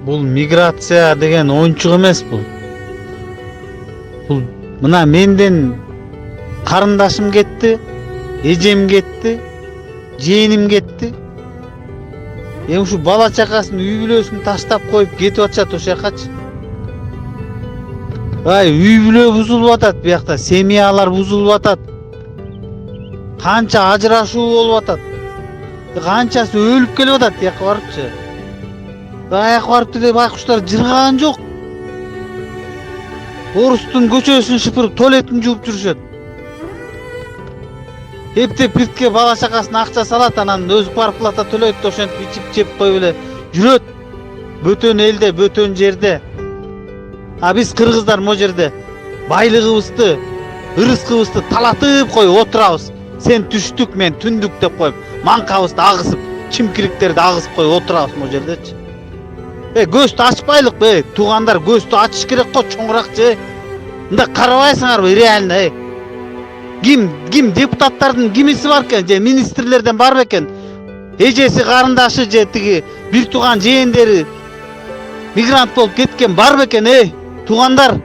Бул миграция деген оюнчук эмес бул. Бул мына менден карындашым кетти, эжем кетти, жээним кетти. Ушу бала чакасын, үй бүлөсүн таштап коюп кетип атышат ошол жакачы. Үй бүлө бузулуп атат, биякта семьялар бузулуп атат. Канча ажырашуу болуп атат. Канчасы өлүп келип атат тияка барыпчы. Аяка барыпты деп байкуштар жырган жок. Орустун көчөсүн шыпырып, туалетин жууп жүрүшөт. Эптеп биртке бала чакасына акча салат, анан өзү квартплата төлөйт, ошентип ичип жеп коюп эле жүрөт. Бөтөн элде, бөтөн жерде. Биз кыргыздар могу жерде байлыгыбызды, ырыскыбызды талатып коюп отурабыз. Сен түштүк, мен түндүк деп коюп, маңкабызды агысып, чимкириктерди агысып коюп отурабыз могу жердечи. Көздү ачпайлык бе, туугандар, көздү ачыш керек го, чоңуракчы. Мында карабайсыңарбы реально? Ким депутаттардын кимиси бар экен, же министрлерден бар бекен? Эжеси, карындашы же тиги бир тууган жээндери мигрант болуп кеткен бар бекен? Туугандар,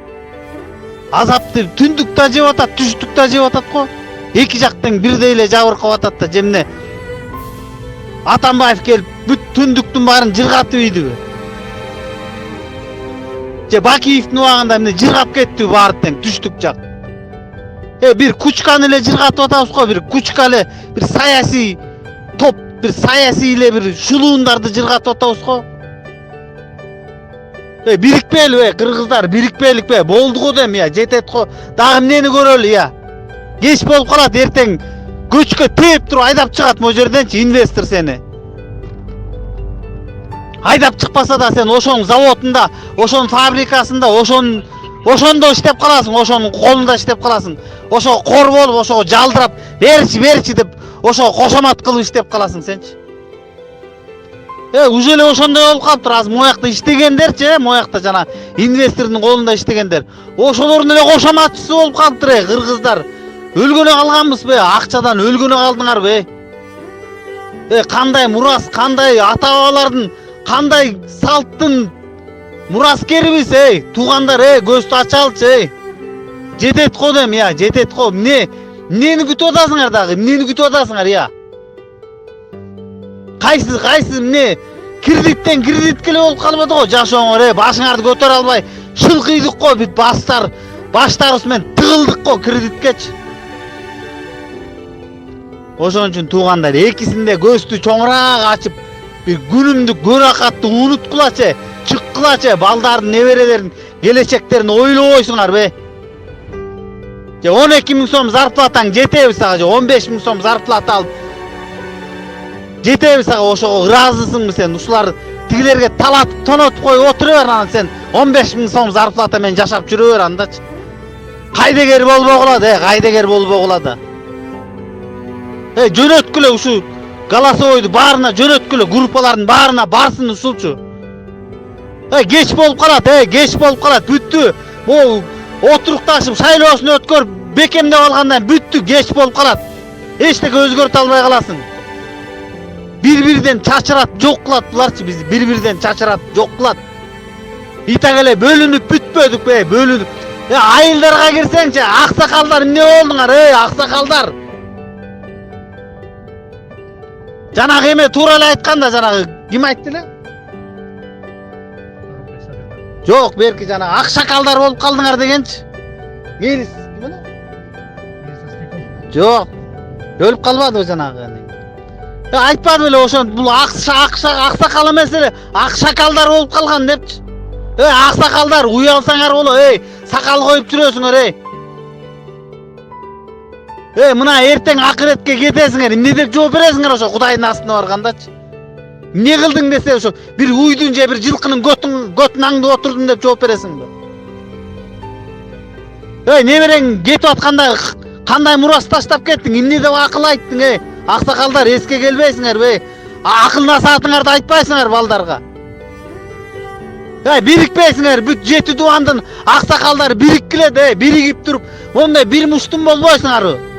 азапты түндүк да жеп атат, түштүк да жеп атат го. Эки жактан бирдей эле жабыркап атат да, жемне Атамбаев келип бүт түндүктүн баарын жыргатып ийдиби? Же Бакиевдин убагында эмне жыргап кетти баары тең түштүк жак. Бир кучканы эле жыргатып атабыз го, бир кучка эле, бир саясий топ, бир саясий эле бир шулуундарды жыргатып атабыз го. Бирикпейли кыргыздар, бирикпейлик болду го дем, жетет го. Дагы эмнени көрөлү, кеч болуп калат, эртең көчкө тээп туруп айдап чыгат могу жерденчи инвестор сени. Айдап чыкпаса да сен ошонун заводунда, ошонун фабрикасында, ошондо иштеп каласың, ошонун колунда иштеп каласың. Ошого кор болуп, ошого жалдырап, берчи деп, ошого кошомат кылып иштеп каласың сенчи. Уже эле ошондой болуп калыптыр. Азыр моякта иштегендерчи, моякта жана инвестордун колунда иштегендер. Ошолордун эле кошоматчысы болуп калыптыр, кыргыздар. Өлгөнө калганбызбы? Акчадан өлгөнө калдыңарбы? Кандай мурас, кандай ата-бабалардын, кандай салттын мураскерибиз, туугандар, көздү ачалычы, жетет го дем, жетет го. Эмнени күтүп атасыңар дагы? Эмнени күтүп атасыңар, Кайсы эмне кредиттен кредитке эле болуп калбады го жашооңор, башыңарды көтөрө албай шылкыйдык го, бүт баштарыбыз менен тыгылдык го кредиткечи. Ошон үчүн туугандар, экисинде көздү чоңураак ачып, бир күнүмдүк көракатты унуткулачы, чыккылачы, балдардын, неберелердин келечектерин ойлобойсуңар бе? Же 12 000 сом зарплатаң жетеби сага, же 15 000 сом зарплата алып жетеби сага? Ошого ыраазысыңбы сен? Ушулар тигилерге талатып, тонотуп коюп отура бер, анан сен 15 000 сом зарплата менен жашап жүрө бер андачы. Кайдегер болбой калат, кайдегер болбой калат. Жөнөткүлө ушу голосовойду баарына жөнөткүлө, группалардын баарына барсын ушулчу. Кеч болуп калат, кеч болуп калат, бүттү. Могу отурукташып, шайлоосун өткөрүп, бекемдеп алгандан бүттү, кеч болуп калат. Эчтеке өзгөртө албай каласың. Бир-бирден чачырат, жок кылат буларчы, бизди бир-бирден чачырат, жок кылат. Итак эле бөлүнүп бүтпөдүк, бөлүнүп. Айылдарга кирсеңчи, аксакалдар эмне болдуңар, аксакалдар? Жанагы эме туура эле айтканда, жанагы ким айтты эле? Жок, берки жанагы акшакалдар болуп калдыңар дегенчи. Мелис ким эле? Жок, өлүп калбадыбы жанагы? Айтпадым эле ошон, бул аксакал эмес эле, акшакалдар болуп калган депчи. Аксакалдар, уялсаңар болот, сакал коюп жүрөсүңөр, мына эртең акыретке кетесиңер, эмне деп жооп бересиңер ошо Кудайдын астына баргандачы? Эмне кылдың десе, ошо бир уйдун же бир жылкынын көтүн аңдып отурдум деп жооп бересиңби? Неберең кетип атканда кандай мурас таштап кеттиң? Эмне деп акыл айттың, Аксакалдар, эске келбейсиңерби? Акыл насаатыңарды айтпайсыңар балдарга. Бирикпейсиңер, бүт 7 дубандын аксакалдары бириккилет, биригип туруп, мондай бир муштум болбойсуңарбы?